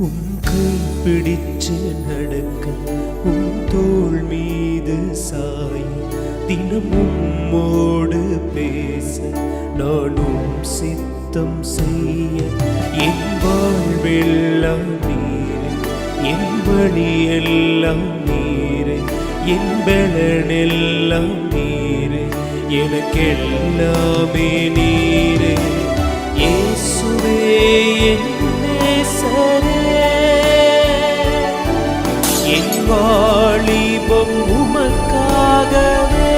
உன் கை பிடிச்சு நடக்க உன் தோள் மீது சாய் தினம் உம்மோடு பேச நானும் சித்தம் செய்ய என் வாழ்வெல்லாம் நீரே என் வழியெல்லாம் நீரே என் பலனெல்லாம் நீரே எனக்கெல்லாமே நீரே இயேசுவே என் நேசரே என் வாலிபம் உமக்காகவே.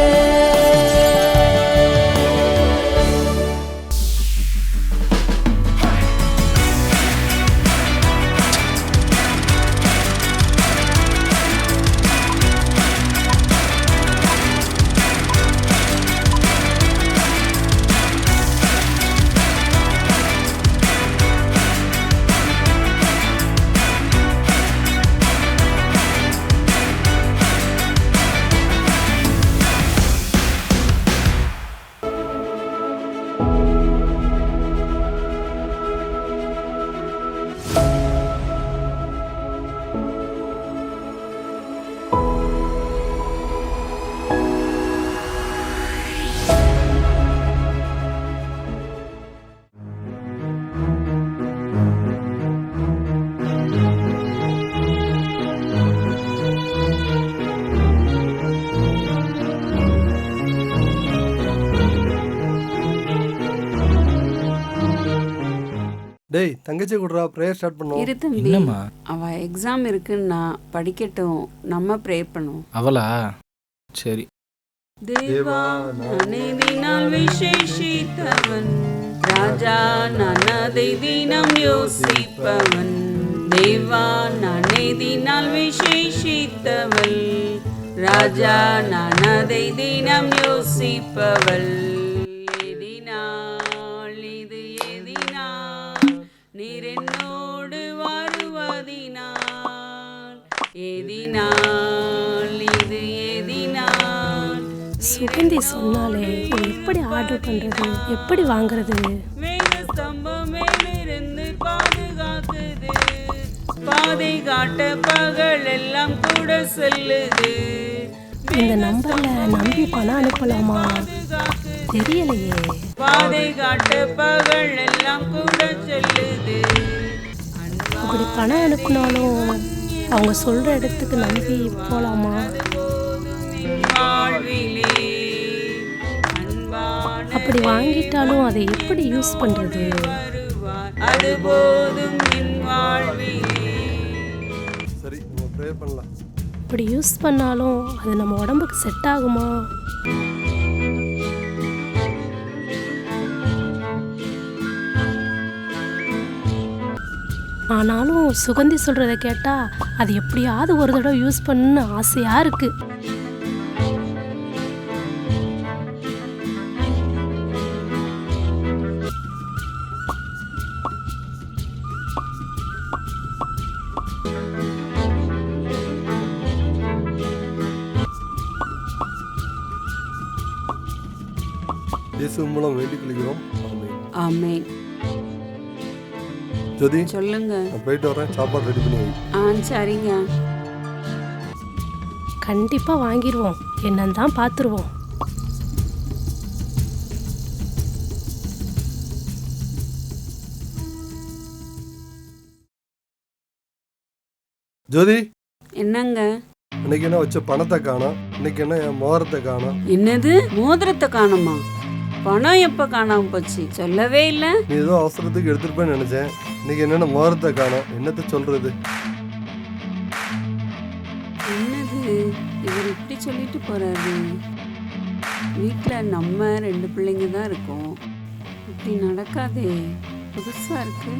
டேய் தங்கச்சி கூடறா ப்ரேயர் ஸ்டார்ட் பண்ணுவோம். இரு தம்பி, என்னம்மா அவ எக்ஸாம் இருக்குன்னா படிக்கட்டும், நம்ம ப்ரே பண்ணுவோம். அவளா? சரி. தேவா நனைதினால் விசேஷித்தவன், ராஜா நனதை தினம் யோசிப்பவன். தேவா நனைதினால் விசேஷித்தவள், ராஜா நனதை தினம் யோசிப்பவள். நீர் என்னோடு வருவதினால், எதினால் இது எதினால். சுகந்தி சொன்னாலே எப்படி ஆர்டர் பண்றது, எப்படி வாங்குறது? வேத ஸ்தம்பம் மேலிருந்து பாதுகாக்குது, பாதை காட்ட பகல் எல்லாம் கூட செல்லுது. இந்த நம்பர்ல நம்பி பணம் அனுப்பலாமா தெரியலையே. பாதை காட்ட பகல் எல்லாம் கூட செல்லுது. அப்படி பணம் அனுப்பினாலும் அவங்க சொல்ற இடத்துக்கு நம்பி போலாமா? அப்படி வாங்கிட்டாலும் அதை எப்படி யூஸ் பண்றது? அது போதும் என் வாழ்விலே. சரி நம்ம ப்ரே பண்ணலாம். அப்படி யூஸ் பண்ணாலும் அது நம்ம உடம்புக்கு செட் ஆகுமா? ஆனாலும் சுகந்தி சொல்றத கேட்டா அது எப்படியாவது ஒரு தடவை யூஸ் பண்ணணும்னு ஆசையா இருக்கு. இயேசு மூலம் வேண்டிக் கொள்கிறோம். ஆமென். ஆமென். ஜோதி சொல்லுங்க. நான் போயிட்டு வரேன், சாப்பாடு ரெடி பண்ணி வை. சரிங்க. கண்டிப்பா வாங்கிடுவோம், என்னன்னு தான் பார்த்துருவோம். ஜோதி என்னங்க? இன்னைக்கு என்ன வச்ச பணத்தை காணோம், இன்னைக்கு என்ன என் மோதிரத்தை காணோம். என்னது மோதிரத்தை காணுமா? பணம் எப்ப காணாம போச்சு? சொல்லவே இல்லை. நீ ஏதோ அவசரத்துக்கு எடுத்துட்டு போய் நினைச்சேன், இன்னைக்கு என்னென்ன மோதிரத்தை காணோம், என்னத்த சொல்றது? என்னது இவர் இப்படி சொல்லிட்டு போறாரு? வீட்டில் நம்ம 2 பிள்ளைங்க தான் இருக்கோம், இப்படி நடக்காதே, புதுசா இருக்கு.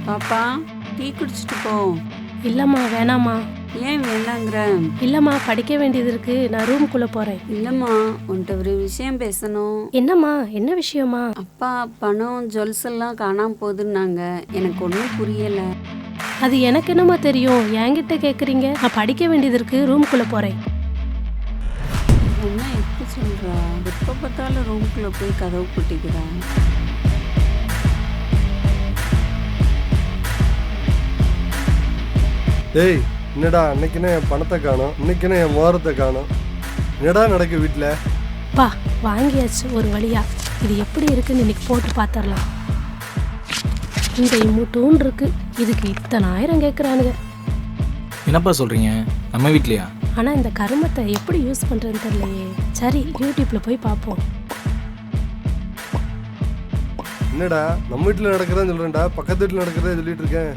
பாப்பா டீ குடிச்சிட்டு போ. இல்லம்மா வேணாமா. ஏன் வேண்டாங்கிற? இல்லம்மா படிக்க வேண்டியது இருக்கு, நான் ரூமுக்குள்ள போறேன். இல்லம்மா உன்கிட்ட ஒரு விஷயம் பேசணும். என்னம்மா, என்ன விஷயமா? அப்பா பணம் ஜுவல்ஸ் எல்லாம் காணாம போகுதுன்னாங்க, எனக்கு ஒன்றும் புரியல. அது எனக்கு என்னமா தெரியும், என்கிட்ட கேக்குறீங்க? நான் படிக்க வேண்டியது இருக்கு, ரூமுக்குள்ள போறேன். என்ன எப்படி சொல்றா? எப்ப பார்த்தாலும் ரூமுக்குள்ள போய் கதவு பூட்டிக்கிறா. டேய் என்னடா அன்னைக்குன்னு என் பணத்தை காணும், இன்னைக்குன்னு என் மோதிரத்தை காணும். என்னடா நடக்கு வீட்டில்? பா வாங்கியாச்சு ஒரு வழியா. இது எப்படி இருக்குன்னு இன்னைக்கு போட்டு பார்த்துடலாம். இந்த இம்மூட்டூன் இருக்கு, இதுக்கு இத்தனை ஆயிரம் கேட்குறானுங்க. என்னப்பா சொல்கிறீங்க? நம்ம வீட்லையா? ஆனால் இந்த கருமத்தை எப்படி யூஸ் பண்ணுறதுன்னு தெரியலையே. சரி யூடியூப்பில் போய் பார்ப்போம். என்னடா நம்ம வீட்டில் நடக்கிறதா சொல்கிறேன்டா, பக்கத்து வீட்டில் நடக்கிறதா சொல்லிட்டு இருக்கேன்.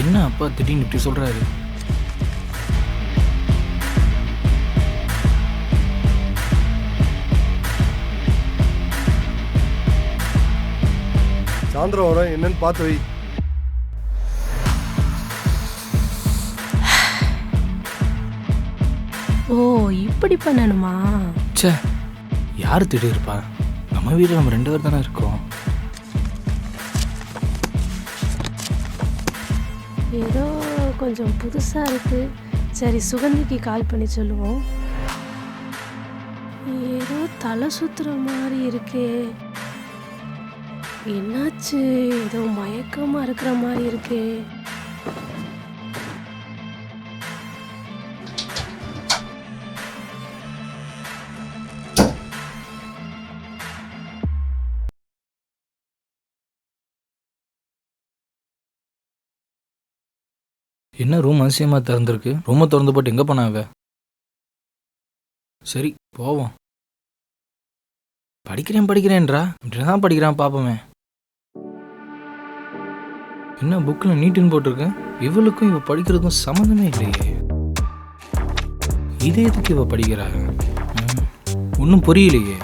என்ன அப்பா திடீர்னு இப்படி சொல்கிறாரு? சாயந்தரம் வரும், என்னன்னு பார்த்து வை. ஓ இப்படி பண்ணணுமா? ச்சே, யார் திடீர்ப்பா? நம்ம வீட்டில் நம்ம 2 பேர் தானே இருக்கோம். ஏதோ கொஞ்சம் புதுசாக இருக்குது. சரி சுகந்திக்கு கால் பண்ணி சொல்லுவோம். ஏதோ தலை சுத்துற மாதிரி இருக்கே, என்னாச்சு? ஏதோ மயக்கமாக இருக்கிற மாதிரி இருக்கே. என்ன ரூம் அதிசயமாக திறந்துருக்கு? ரூமை திறந்து போட்டு எங்கே போனாவ? சரி போவோம். படிக்கிறேன்றா, இப்படி தான் படிக்கிறான் பார்ப்போமே. என்ன புக்கில் நீட்டுன்னு போட்டிருக்கு? இவளுக்கும் இவ படிக்கிறதுக்கும் சம்மந்தமே இல்லையே. இதே எதுக்கு இவ படிக்கிறா? ஒன்றும் புரியலையே.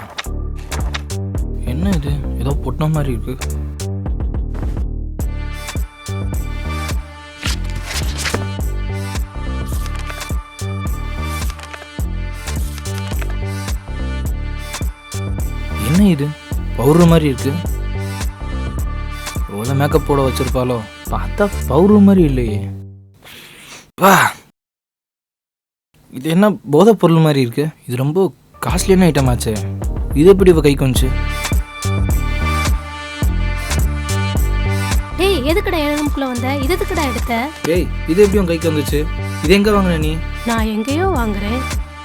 என்ன இது? ஏதோ பொட்டின மாதிரி இருக்கு. என்ன இது? பவுடர் மாதிரி இருக்கு. எவ்வளோ மேக்கப் போட வச்சிருப்பாளோ? பார்த்தா பவுடர் மாதிரி இல்லையே. வா, இது என்ன போதை பொருள் மாதிரி இருக்கு? இது ரொம்ப காஸ்ட்லியான ஐட்டம் ஆச்சே. இது எப்படி இவ கைக்கு வந்துச்சு? டேய் எதுக்குடா என் ரூம்குள்ளே வந்த? இது எதுக்குடா எடுத்த? ஏய், இது எப்படி உன் கைக்கு வந்துச்சு? இது எங்கே வாங்கின நீ? நான் எங்கேயோ வாங்குறேன்,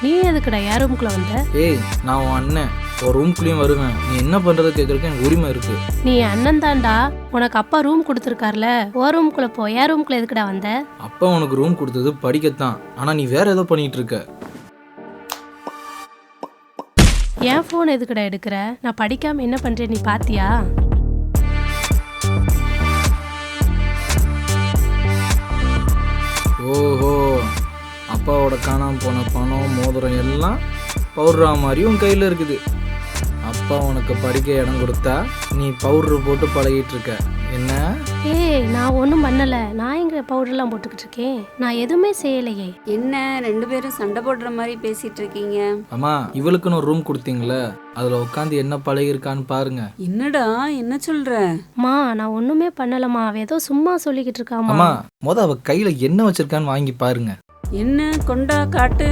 நீ எதுக்குடா என் ரூம்குள்ளே வந்த? ஏய், நான் உன் அண்ணன், ஒரு ரூம்குள்ளேயும் வருவேன். நீ என்ன பண்ணுறது கேட்குறதுக்கு எனக்கு உரிமை இருக்கு. நீ அண்ணன் தான்டா, உனக்கு அப்பா ரூம் கொடுத்துருக்காருல, ஓ ரூம்குள்ளே போ. என் ரூம்குள்ளே எதுக்குடா வந்த? அப்பா உனக்கு ரூம் கொடுத்தது படிக்கத்தான், ஆனால் நீ வேற ஏதோ பண்ணிட்டு இருக்க. என் ஃபோன் எதுக்குடா எடுக்கிற? நான் படிக்காமல் என்ன பண்ணுறேன் நீ பாத்தியா? ஓஹோ, அப்பாவோட காணாமல் போன பணம் மோதிரம் எல்லாம் பவுட்ரா மாதிரி உன் கையில் இருக்குது. அப்பா உனக்கு படிக்க இடம் கொடுத்தா நீ பவுட்ரு போட்டு பழகிட்டு இருக்க என்ன? ஏய் நான் ஒன்றும் பண்ணலை, நான் எங்க பவுடர்லாம் போட்டுக்கிட்டு இருக்கேன், நான் எதுவுமே செய்யலையே. என்ன 2 பேரும் சண்டை போடுற மாதிரி பேசிட்டு இருக்கீங்க? அம்மா, இவளுக்குன்னு ஒரு ரூம் கொடுத்தீங்களே, அதில் உட்காந்து என்ன பழகிருக்கான்னு பாருங்க. என்னடா என்ன சொல்ற? மா நான் ஒன்றுமே பண்ணலம்மா, அவ ஏதோ சும்மா சொல்லிக்கிட்டு இருக்காமா. அம்மா, அவ கையில் என்ன வச்சிருக்கான்னு வாங்கி பாருங்க. என்ன கொண்டா காட்டு.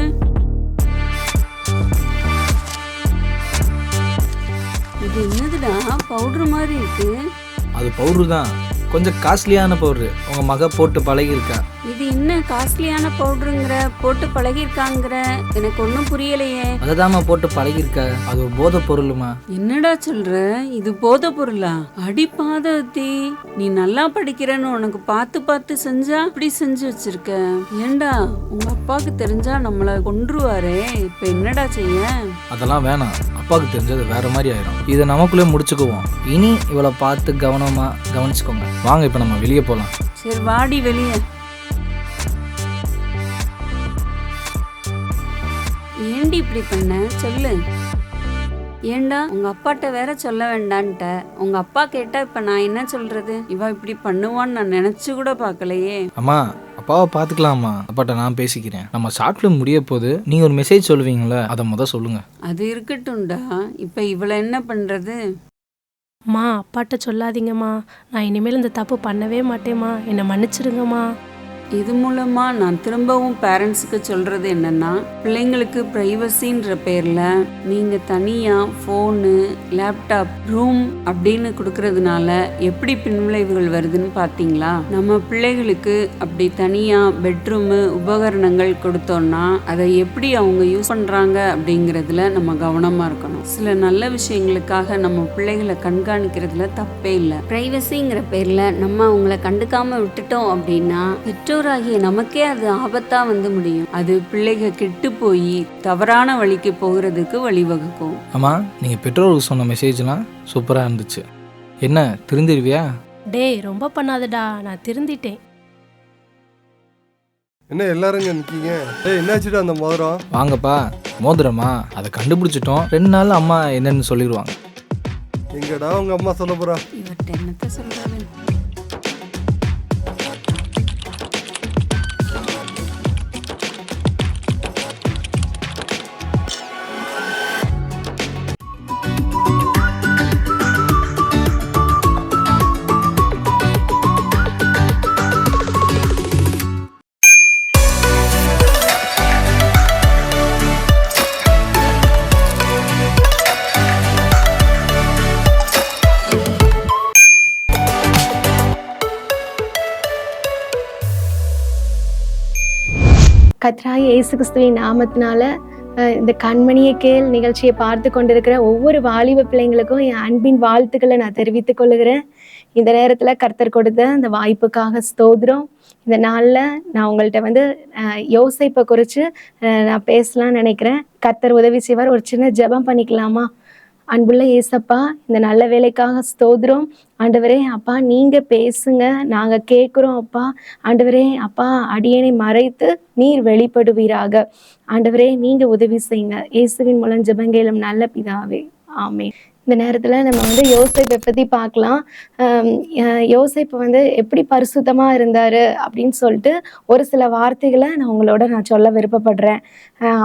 இது என்னதுடா பவுடர் மாதிரி இருக்கு? அது பவுட்ரு தான், கொஞ்சம் காஸ்ட்லியான பவுட்ரு. உங்க மக போட்டு பழகிருக்கா. இது என்ன காஸ்ட்லியான பவுடருங்கிற, போட்டு பழகிருக்காங்கிற? எனக்கு ஒன்றும் புரியலையே. அததாம்மா போட்டு பழகிருக்கா. அது ஒரு போதை பொருளுமா. என்னடா சொல்ற? இது போதை பொருளா? அடி பாதவதி, நீ நல்லா படிக்கிறன்னு உனக்கு பார்த்து பார்த்து செஞ்சா இப்படி செஞ்சு வச்சிருக்க. ஏண்டா உங்க அப்பாவுக்கு தெரிஞ்சா நம்மள கொன்றுவாரே, இப்ப என்னடா செய்ய? அதெல்லாம் வேணாம், அப்பாவுக்கு தெரிஞ்சது வேற மாதிரி ஆயிரும். இதை நமக்குள்ளே முடிச்சுக்குவோம். இனி இவளை பார்த்து கவனமா கவனிச்சுக்கோங்க. வாங்க இப்ப நம்ம வெளியே போலாம். சரி வாடி வெளியே. ஏண்டி இப்படி பண்ண சொல்லு. ஏண்டா உங்க அப்பாட்ட வேற சொல்ல வேண்டான்ட்ட. உங்க அப்பா கேட்டா இப்ப நான் என்ன சொல்றது? இவ இப்படி பண்ணுவான்னு நான் நினைச்சு கூட பார்க்கலையே. அம்மா, அப்பாவை பார்த்துக்கலாமா? அப்பாட்ட நான் பேசிக்கிறேன். நம்ம ஷார்ட் ஃபிலிம் முடிய போது நீங்க ஒரு மெசேஜ் சொல்லுவீங்களே, அதை சொல்லுங்க. அது இருக்கட்டும்டா, இப்ப இவளை என்ன பண்றது? அப்பாட்ட சொல்லாதீங்கம்மா, நான் இனிமேல் இந்த தப்பு பண்ணவே மாட்டேம்மா, என்னை மன்னிச்சிடுங்கம்மா. இது மூலமா நான் திரும்பவும் பேரண்ட்ஸுக்கு சொல்றது என்னன்னா, பிள்ளைங்களுக்கு பிரைவசின்ற பேர்ல நீங்க தனியா ஃபோனு, லேப்டாப், ரூம் அப்படின்னு கொடுக்கறதுனால எப்படி பின்விளைவுகள் வருதுன்னு பார்த்தீங்களா? நம்ம பிள்ளைகளுக்கு அப்படி தனியா பெட்ரூமு, உபகரணங்கள் கொடுத்தோம்னா அதை எப்படி அவங்க யூஸ் பண்றாங்க அப்படிங்கிறதுல நம்ம கவனமா இருக்கணும். சில நல்ல விஷயங்களுக்காக நம்ம பிள்ளைகளை கண்காணிக்கிறதுல தப்பே இல்லை. பிரைவசிங்கிற பேர்ல நம்ம அவங்கள கண்டுக்காம விட்டுட்டோம் அப்படின்னா பெற்றோராகிய நமக்கே அது ஆபத்தா வந்து முடியும். அது பிள்ளைகள் கெட்டு போய் தவறான வழிக்கு போகிறதுக்கு வழிவகுக்கும். அம்மா, நீங்கள் பெற்றோருக்கு சொன்ன மெசேஜ்லாம் சூப்பராக இருந்துச்சு. என்ன திருந்திருவியா? டேய் ரொம்ப பண்ணாதடா, நான் திருந்திட்டேன். என்ன எல்லாரும் இங்க நிக்கீங்க? என்னாச்சுடா அந்த மோதிரம்? வாங்கப்பா. மோதிரமா? அதை கண்டுபிடிச்சிட்டோம். 2 நாள் அம்மா என்னன்னு சொல்லிடுவாங்க. எங்கடா உங்க அம்மா சொல்ல போறா? இவர்கிட்ட என்னத்த சொல்றாரு? கர்த்தராகிய இயேசு கிறிஸ்துவின் நாமத்தினால இந்த கண்மணியை கேள் நிகழ்ச்சியை பார்த்து கொண்டிருக்கிற ஒவ்வொரு வாலிப பிள்ளைங்களுக்கும் என் அன்பின் வாழ்த்துக்களை நான் தெரிவித்துக் கொள்ளுகிறேன். இந்த நேரத்தில் கர்த்தர் கொடுத்த இந்த வாய்ப்புக்காக ஸ்தோத்திரம். இந்த நாளில் நான் உங்கள்கிட்ட யோசேப்பை குறித்து நான் பேசலாம்னு நினைக்கிறேன். கர்த்தர் உதவி செய்வார். ஒரு சின்ன ஜெபம் பண்ணிக்கலாமா? அன்புள்ள ஏசப்பா, இந்த நல்ல வேலைக்காக ஸ்தோத்திரம். ஆண்டவரே அப்பா, நீங்கள் பேசுங்க, நாங்கள் கேட்குறோம் அப்பா. ஆண்டவரே அப்பா, அடியனை மறைத்து நீர் வெளிப்படுவீராக. ஆண்டவரே நீங்கள் உதவி செய்யுங்க. இயேசுவின் மூலம் ஜெபங்கேளும் நல்ல பிதாவே, ஆமென். இந்த நேரத்தில் நம்ம யோசேப்பை பற்றி பார்க்கலாம். யோசேப்பு எப்படி பரிசுத்தமாக இருந்தார் அப்படின்னு சொல்லிட்டு ஒரு சில வார்த்தைகளை நான் சொல்ல விருப்பப்படுறேன்.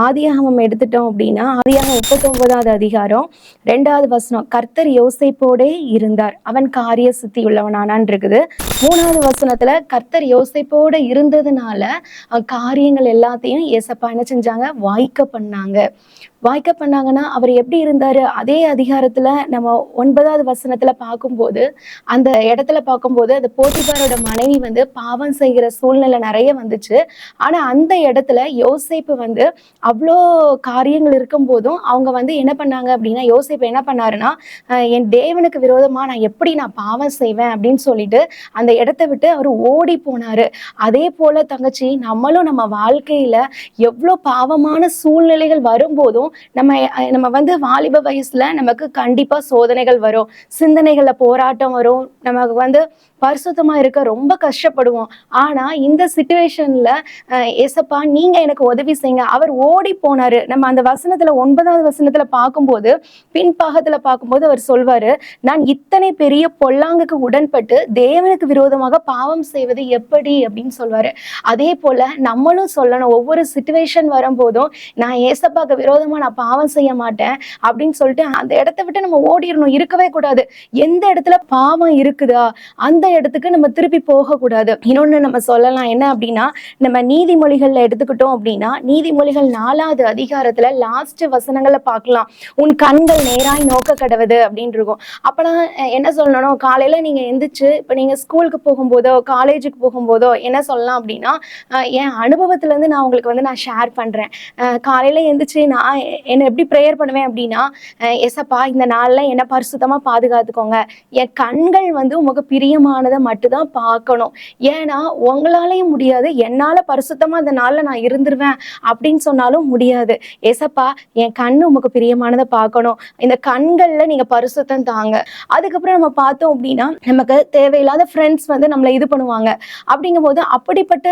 ஆதியாகமம் எடுத்துட்டோம் அப்படின்னா, ஆதியாகமம் 39வது அதிகாரம் 2வது வசனம், கர்த்தர் யோசேப்போடே இருந்தார், அவன் காரிய சித்தி உள்ளவனானான் இருக்குது. 3வது வசனத்தில் கர்த்தர் யோசேப்போடு இருந்ததுனால காரியங்கள் எல்லாத்தையும் ஏசப்பா என்ன செஞ்சாங்க? வாய்க்க பண்ணாங்கன்னா அவர் எப்படி இருந்தாரு? அதே அதிகாரத்துல நம்ம 9வது வசனத்துல பார்க்கும்போது, அந்த இடத்துல பார்க்கும்போது அந்த போத்திபாரோட மனைவி பாவம் செய்கிற சூழ்நிலை நிறைய வந்துச்சு. ஆனா அந்த இடத்துல யோசேப்பு அவ்வளோ காரியங்கள் இருக்கும் போதும் அவங்க என்ன பண்ணாங்க அப்படின்னா, யோசேப்பு என்ன பண்ணாருன்னா, என் தேவனுக்கு விரோதமா நான் பாவம் செய்வேன் அப்படின்னு சொல்லிட்டு அந்த இடத்த விட்டு அவர் ஓடி போனாரு. அதே போல தங்கச்சி, நம்மளும் நம்ம வாழ்க்கையில எவ்வளோ பாவமான சூழ்நிலைகள் வரும்போதும் நம்ம வாலிப வயசுல நமக்கு கண்டிப்பா சோதனைகள் வரும், சிந்தனைகள்ல போராட்டம் வரும், நமக்கு பரிசுத்தமா இருக்க ரொம்ப கஷ்டப்படுவோம். ஆனா இந்த சிச்சுவேஷன்ல ஏசப்பா நீங்க எனக்கு உதவி செய்யுங்க. அவர் ஓடி போனாரு. நம்ம அந்த வசனத்துல 9வது வசனத்துல பார்க்கும்போது, பின்பாகத்துல பார்க்கும்போது அவர் சொல்வாரு, நான் இத்தனை பெரிய பொல்லாங்குக்கு உடன்பட்டு தேவனுக்கு விரோதமாக பாவம் செய்வது எப்படி அப்படின்னு சொல்வாரு. அதே போல நம்மளும் சொல்லணும், ஒவ்வொரு சிச்சுவேஷன் வரும்போதும் நான் ஏசப்பாக்கு விரோதமா நான் பாவம் செய்ய மாட்டேன் அப்படின்னு சொல்லிட்டு அந்த இடத்த விட்டு நம்ம ஓடிடணும், இருக்கவே கூடாது. எந்த இடத்துல பாவம் இருக்குதா அந்த இடத்துக்கு நம்ம திருப்பி போக கூடாது. இன்னொன்னு நம்ம சொல்லலாம் என்ன அப்படின்னா, நம்ம நீதிமொழிகள்ல எடுத்துக்கிட்டோம் அப்படின்னா, நீதிமொழிகள் 4வது அதிகாரத்துல லாஸ்ட் வசனங்களை பார்க்கலாம். உன் கண்கள் நேராய் நோக்க கடவுது அப்படின்னு இருக்கும். அப்பெல்லாம் என்ன சொல்லணும்? காலையில நீங்க எந்திரிச்சு இப்ப நீங்க ஸ்கூலுக்கு போகும்போதோ காலேஜுக்கு போகும்போதோ என்ன சொல்லலாம் அப்படின்னா, என் அனுபவத்துல இருந்து நான் உங்களுக்கு நான் ஷேர் பண்றேன். காலையில எந்திரிச்சு நான் என்ன எப்படி ப்ரேயர் பண்ணுவேன் அப்படின்னா, ஏசப்பா இந்த நாள்ல என்ன பரிசுத்தமா பாதுகாத்துக்கோங்க, என் கண்கள் உமக்கு பிரியமானதை மட்டும்தான் பார்க்கணும், ஏன்னா உங்களாலையும் முடியாது, என்னால பரிசுத்தமா அந்த நாள்ல நான் இருந்துருவேன் அப்படின்னு சொன்னாலும் முடியாது. ஏசப்பா என் கண்ணு உமக்கு பிரியமானதை பார்க்கணும், இந்த கண்கள்ல நீங்க பரிசுத்தம் தாங்க. அதுக்கப்புறம் நம்ம பார்த்தோம் அப்படின்னா, நமக்கு தேவையில்லாத ஃப்ரெண்ட்ஸ் நம்மளை இது பண்ணுவாங்க. அப்படிங்கும் போது அப்படிப்பட்ட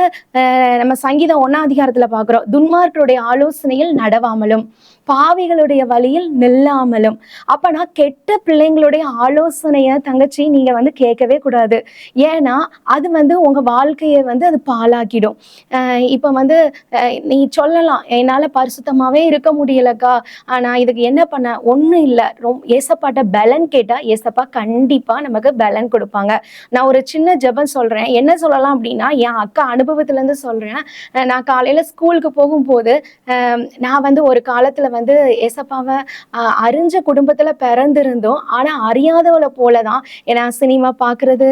நம்ம சங்கீதம் 1ஆம் அதிகாரத்துல பார்க்கிறோம், துன்மார்க்கருடைய ஆலோசனையில் நடவாமலும் பாவிகளுடைய வழியில் நில்லாமலும். அப்ப நான் கெட்ட பிள்ளைங்களுடைய ஆலோசனைய தங்கச்சி நீங்க வந்து கேட்கவே கூடாது. ஏன்னா அது வந்து உங்க வாழ்க்கையை வந்து அது பாழாக்கிடும். இப்ப வந்து நீ சொல்லலாம், என்னால பரிசுத்தமாவே இருக்க முடியலக்கா, நான் இதுக்கு என்ன பண்ண? ஒண்ணும் இல்ல. ஏசப்பாட்ட பலன் கேட்டா ஏசப்பா கண்டிப்பா நமக்கு பலன் கொடுப்பாங்க. நான் ஒரு சின்ன ஜெபம் சொல்றேன். என்ன சொல்லலாம் அப்படின்னா, என் அக்கா அனுபவத்துல இருந்து சொல்றேன். நான் காலையில ஸ்கூலுக்கு போகும்போது நான் வந்து ஒரு காலத்துல வந்து ஏசப்பாவை அறிஞ்ச குடும்பத்துல பிறந்திருந்தோம். ஆனா அறியாதவளை போலதான் ஏன்னா சினிமா பாக்குறது,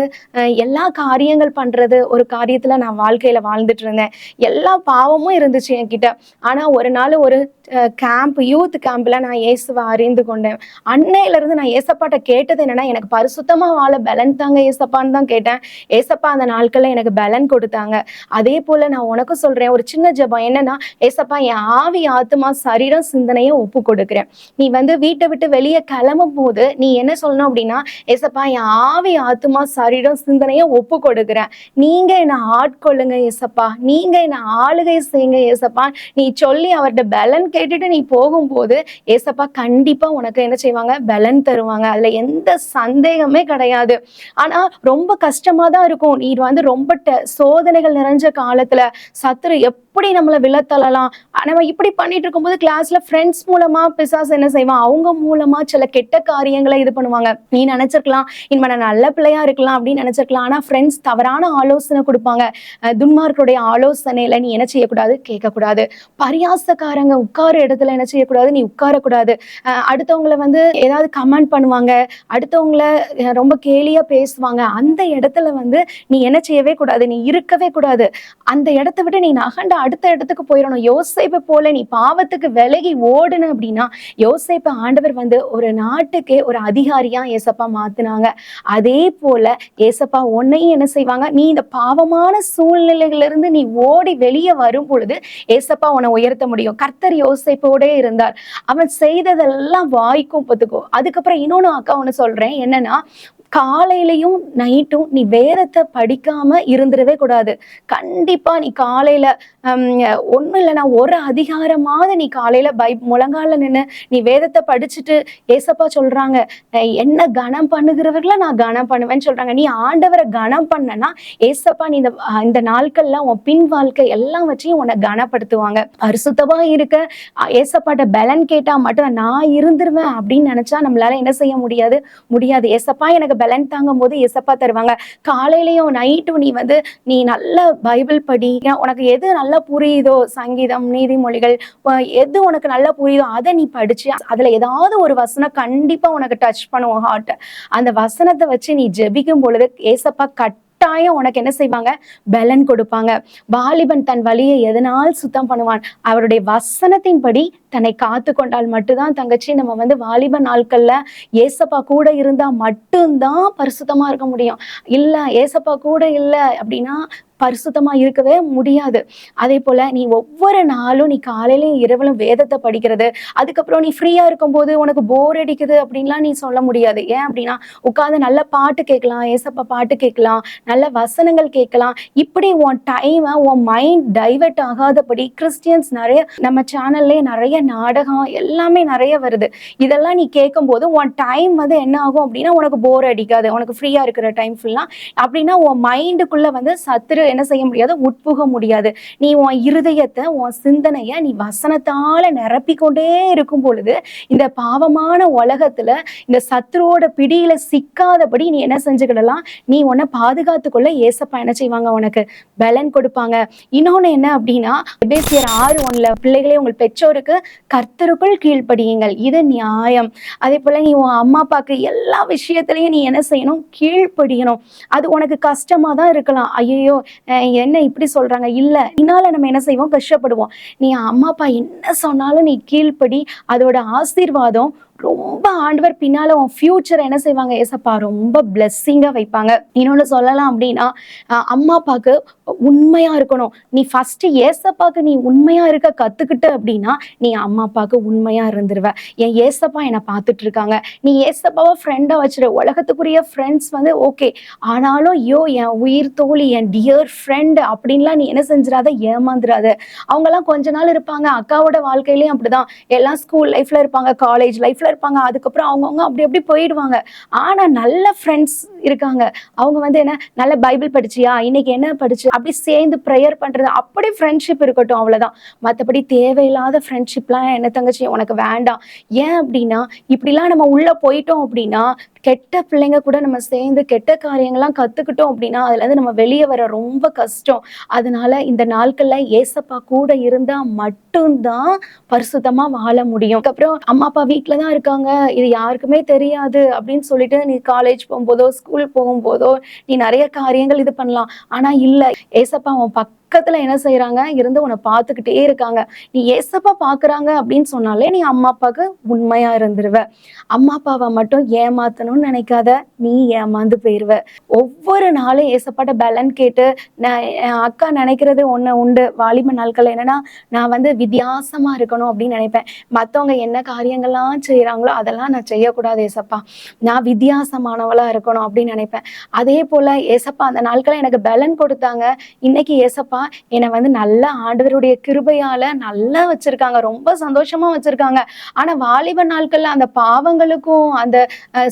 எல்லா காரியங்கள் பண்றது, ஒரு காரியத்துல நான் வாழ்க்கையில வாழ்ந்துட்டு இருந்தேன். எல்லா பாவமும் இருந்துச்சு என்கிட்ட. ஆனா ஒரு நாள் ஒரு யூத் கேம்ப்ல நான் இயேசுவை அறிந்து கொண்டேன். அன்னையில இருந்து நான் ஏசப்பாட்ட கேட்டது என்னன்னா, எனக்கு பரிசுத்தமா வாழ பலன் தாங்க ஏசப்பான்னு தான் கேட்டேன். ஏசப்பா அந்த நாட்கள்ல எனக்கு பலன் கொடுத்தாங்க. அதே போல நான் உனக்கும் சொல்றேன், ஒரு சின்ன ஜெபம் என்னன்னா, ஏசப்பா என் ஆவி, ஆத்துமா, சரீரம், சிந்தனையை ஒப்பு கொடுக்குறேன். நீ வந்து வீட்டை விட்டு வெளியே கிளம்பும் போது நீ என்ன சொல்லணும் அப்படின்னா, ஏசப்பா என் ஆவி, ஆத்துமா, சரீரம், சிந்தனையை ஒப்பு கொடுக்குறேன். நீங்க என்னை ஆட்கொள்ளுங்க ஏசப்பா, நீங்க என்னை ஆளுகை செய்யுங்க ஏசப்பா. நீ சொல்லி அவர்கிட்ட பலன் கேட்டுட்டு நீ போகும்போது ஏசப்பா கண்டிப்பா உனக்கு என்ன செய்வாங்க? பலன் தருவாங்க. அதுல எந்த சந்தேகமே கிடையாது. ஆனா ரொம்ப கஷ்டமா தான் இருக்கும். நீ வந்து ரொம்ப சோதனைகள் நிறைஞ்ச காலத்துல சத்துரு எப்படி நம்மளை விழத்தள்ளலாம், நம்ம இப்படி பண்ணிட்டு இருக்கும்போது கிளாஸ்ல ஃப்ரெண்ட்ஸ் மூலமா பிசாசு என்ன செய்வான்? அவங்க மூலமா சில கெட்ட காரியங்களை இது பண்ணுவாங்க. நீ நினைச்சிருக்கலாம் இனிமே நான் நல்ல பிள்ளையா இருக்கலாம் அப்படின்னு நினைச்சிருக்கலாம். ஆனா ஃப்ரெண்ட்ஸ் தவறான ஆலோசனை கொடுப்பாங்க. துன்மார்க்குடைய ஆலோசனையில நீ என்ன செய்யக்கூடாது? கேட்கக்கூடாது. பரியாசக்காரங்க உட்கார இடத்துல என்ன செய்யக்கூடாது? நீ உட்காரக்கூடாது. அடுத்தவங்களை வந்து ஏதாவது கமெண்ட் பண்ணுவாங்க, அடுத்தவங்களை ரொம்ப கேலியா பேசுவாங்க. அந்த இடத்துல வந்து நீ என்ன செய்யவே கூடாது? நீ இருக்கவே கூடாது. அந்த இடத்த விட்டு நீ நகண்ட அடுத்த இடத்துக்கு போயிடணும். யோசேப்பை போல நீ பாவத்துக்கு விலகி ஓடுன அப்படின்னா, யோசேப்பை ஆண்டவர் வந்து ஒரு நாட்டுக்கே ஒரு அதிகாரியா ஏசப்பா மாத்துனாங்க. அதே போல ஏசப்பா உன்னையும் என்ன செய்வாங்க? நீ இந்த பாவமான சூழ்நிலைகளிலிருந்து நீ ஓடி வெளியே வரும் பொழுது ஏசப்பா உன்னை உயர்த்த முடியும். கர்த்தர் யோசேப்போட இருந்தார். அவன் செய்ததெல்லாம் வாய்க்கும் பத்துக்கும். அதுக்கப்புறம் இன்னொன்னு அக்கா ஒண்ணு சொல்றேன், என்னன்னா காலையிலையும் நைட்டும் நீ வேதத்தை படிக்காம இருந்துடவே கூடாது. கண்டிப்பா நீ காலையில ஒண்ணும் இல்லைன்னா ஒரு அதிகாரமாவது நீ காலையில முழங்கால நின்று நீ வேதத்தை படிச்சுட்டு, ஏசப்பா சொல்றாங்க என்ன கனம் பண்ணுகிறவர்கள நான் கனம் பண்ணுவேன்னு சொல்றாங்க. நீ ஆண்டவரை கனம் பண்ணனா ஏசப்பா நீ இந்த நாட்கள்ல உன் பின் வாழ்க்கை எல்லாம் வச்சையும் உன்னை கனப்படுத்துவாங்க. பரிசுத்தமா இருக்க ஏசப்பாட்ட பலன் கேட்டா மட்டும் நான் இருந்துருவேன் அப்படின்னு நினைச்சா நம்மளால என்ன செய்ய முடியாது? ஏசப்பா எனக்கு பலன் தாங்கும் போது ஏசப்பா தருவாங்க. காலையிலயும் நைட்டும் நீ வந்து நீ நல்ல பைபிள் படி. உனக்கு எது நல்லா புரியுதோ, சங்கீதம், நீதிமொழிகள், எது உனக்கு நல்லா புரியுதோ அதை நீ படிச்சு அதுல ஏதாவது ஒரு வசனம் கண்டிப்பா உனக்கு டச் பண்ணுவோம் ஹார்ட். அந்த வசனத்தை வச்சு நீ ஜெபிக்கும் பொழுது ஏசப்பா கட்டாயம் உனக்கு என்ன செய்வாங்க? பலன் கொடுப்பாங்க. வாலிபன் தன் வழியை எதனால் சுத்தம் பண்ணுவான்? அவருடைய வசனத்தின்படி தன்னை காத்து கொண்டால் மட்டும்தான் தங்கச்சி நம்ம வந்து வாலிப நாட்கள்ல ஏசப்பா கூட இருந்தா மட்டும்தான் பரிசுத்தமா இருக்க முடியும். இல்ல ஏசப்பா கூட இல்லை அப்படின்னா பரிசுத்தமா இருக்கவே முடியாது. அதே போல நீ ஒவ்வொரு நாளும் நீ காலையிலும் இரவிலும் வேதத்தை படிக்கிறது, அதுக்கப்புறம் நீ ஃப்ரீயா இருக்கும்போது உனக்கு போர் அடிக்குது அப்படின்லாம் நீ சொல்ல முடியாது. ஏன் அப்படின்னா உட்காந்து நல்ல பாட்டு கேட்கலாம், ஏசப்பா பாட்டு கேட்கலாம், நல்ல வசனங்கள் கேட்கலாம். இப்படி உன் டைமை உன் மைண்ட் டைவர்ட் ஆகாதபடி கிறிஸ்டியன்ஸ் நிறைய நம்ம சேனல்லே நிறைய நாடகம் எல்லாமே நிறைய வருது. இதெல்லாம் நீ கேட்கும் போது உன் டைம் வந்து என்ன ஆகும் அப்படின்னா உனக்கு போர் அடிக்காது. உனக்கு ஃப்ரீயா இருக்கிற டைம் ஃபுல்லா அப்படின்னா உன் மைண்டுக்குள்ள வந்து சத்துரு என்ன செய்ய முடியாது? உட்புக முடியாது. நீ உன் இருதயத்தை, உன் சிந்தனைய நீ வசனத்தால நிரப்பிக்கொண்டே இருக்கும் பொழுது இந்த பாவமான உலகத்துல இந்த சத்துருவோட பிடியில சிக்காதபடி நீ என்ன செஞ்சுக்கிடலாம்? நீ உன்னை பாதுகாத்துக்கொள்ள ஏசப்பா என்ன செய்வாங்க? உனக்கு பலன் கொடுப்பாங்க. இன்னொன்னு என்ன அப்படின்னா, எபேசியர் 6:1 பிள்ளைகளே உங்கள் பெற்றோருக்கு கர்த்தருக்குள் கீழ்ப்படியுங்கள், இது நியாயம். அதே போல நீ உன் அம்மா அப்பாக்கு எல்லா விஷயத்திலையும் நீ என்ன செய்யணும்? கீழ்ப்படியணும். அது உனக்கு கஷ்டமா தான் இருக்கலாம். ஐயோ என்ன இப்படி சொல்றாங்க, இல்ல இதனால நம்ம என்ன செய்வோம்? கஷ்டப்படுவோம். நீ அம்மா அப்பா என்ன சொன்னாலும் நீ கீழ்ப்படி, அதோட ஆசீர்வாதம் ரொம்ப ஆண்டவர் பின்னால உன் ஃபியூச்சர் என்ன செய்வாங்க ஏசப்பா ரொம்ப பிளெஸ்ஸிங்கா வைப்பாங்க. இன்னொன்னு சொல்லலாம் அப்படின்னா, அம்மா அப்பாவுக்கு உண்மையா இருக்கணும். நீ ஃபர்ஸ்ட் ஏசப்பாக்கு நீ உண்மையா இருக்க கத்துக்கிட்ட அப்படின்னா நீ அம்மா அப்பாவுக்கு உண்மையா இருந்துருவ. என் ஏசப்பா என்னை பார்த்துட்டு இருக்காங்க, நீ ஏசப்பாவை ஃப்ரெண்டா வச்சிரு. உலகத்துக்குரிய ஃப்ரெண்ட்ஸ் ஓகே, ஆனாலும் என் உயிர் தோழி, என் டியர் ஃப்ரெண்ட் அப்படின்லாம் நீ என்ன செஞ்சிடாத, ஏமாந்துடாத. அவங்கெல்லாம் கொஞ்ச நாள் இருப்பாங்க. அக்காவோட வாழ்க்கையிலயும் அப்படிதான். எல்லாம் ஸ்கூல் லைஃப்ல இருப்பாங்க, காலேஜ் லைஃப்ல இருப்பாங்க, அதுக்கப்புறம் அவங்கவுங்க அப்படி அப்படி போயிடுவாங்க. ஆனா நல்ல ஃப்ரெண்ட்ஸ் இருக்காங்க. அவங்க என்ன, நல்ல பைபிள் படிச்சியா, இன்னைக்கு என்ன படிச்சு, அப்படி சேர்ந்து ப்ரேயர் பண்றது, அப்படி ஃப்ரெண்ட்ஷிப் இருக்கட்டும், அவ்வளவுதான். மற்றபடி தேவையில்லாத ஃப்ரெண்ட்ஷிப்லாம் என்ன தங்கச்சி உனக்கு வேண்டாம். ஏன் அப்படின்னா, இப்படிலாம் நம்ம உள்ள போயிட்டோம் அப்படின்னா, கெட்ட பிள்ளைங்க கூட நம்ம சேர்ந்து கெட்ட காரியங்கள்லாம் கத்துக்கிட்டோம் அப்படின்னா அதுல இருந்து நம்ம வெளியே வர ரொம்ப கஷ்டம். அதனால இந்த நாட்கள்ல ஏசப்பா கூட இருந்தா மட்டும்தான் பரிசுத்தமா வாழ முடியும். அதுக்கப்புறம் அம்மா அப்பா வீட்டுலதான் இருக்காங்க, இது யாருக்குமே தெரியாது அப்படின்னு சொல்லிட்டு நீ காலேஜ் போகும்போதோ ஸ்கூல் போகும்போதோ நீ நிறைய காரியங்கள் இது பண்ணலாம். ஆனா இல்ல, ஏசப்பா உன் பக்கத்துல என்ன செய்யறாங்க, இருந்து உன்னை பார்த்துக்கிட்டே இருக்காங்க. நீ ஏசப்பா பாக்குறாங்க அப்படின்னு சொன்னாலே நீ அம்மா அப்பாவுக்கு உண்மையா இருந்துருவ. அம்மா அப்பாவை மட்டும் ஏமாத்தணும்னு நினைக்காத, நீ ஏமாந்து போயிருவ. ஒவ்வொரு நாளும் ஏசப்பாட்ட பலன் கேட்டு, நான் என் அக்கா நினைக்கிறது ஒண்ணு உண்டு வாலிப நாட்கள், என்னன்னா நான் வித்தியாசமா இருக்கணும் அப்படின்னு நினைப்பேன். மத்தவங்க என்ன காரியங்கள்லாம் செய்யறாங்களோ அதெல்லாம் நான் செய்யக்கூடாது ஏசப்பா, நான் வித்தியாசமானவளா இருக்கணும் அப்படின்னு நினைப்பேன். அதே போல ஏசப்பா அந்த நாட்களை எனக்கு பலன் கொடுத்தாங்க. இன்னைக்கு ஏசப்பா என்னை நல்ல ஆண்டவருடைய கிருபையால நல்லா வச்சிருக்காங்க, ரொம்ப சந்தோஷமா வச்சிருக்காங்க. ஆனா வாலிப நாட்கள்ல அந்த பாவங்களுக்கும் அந்த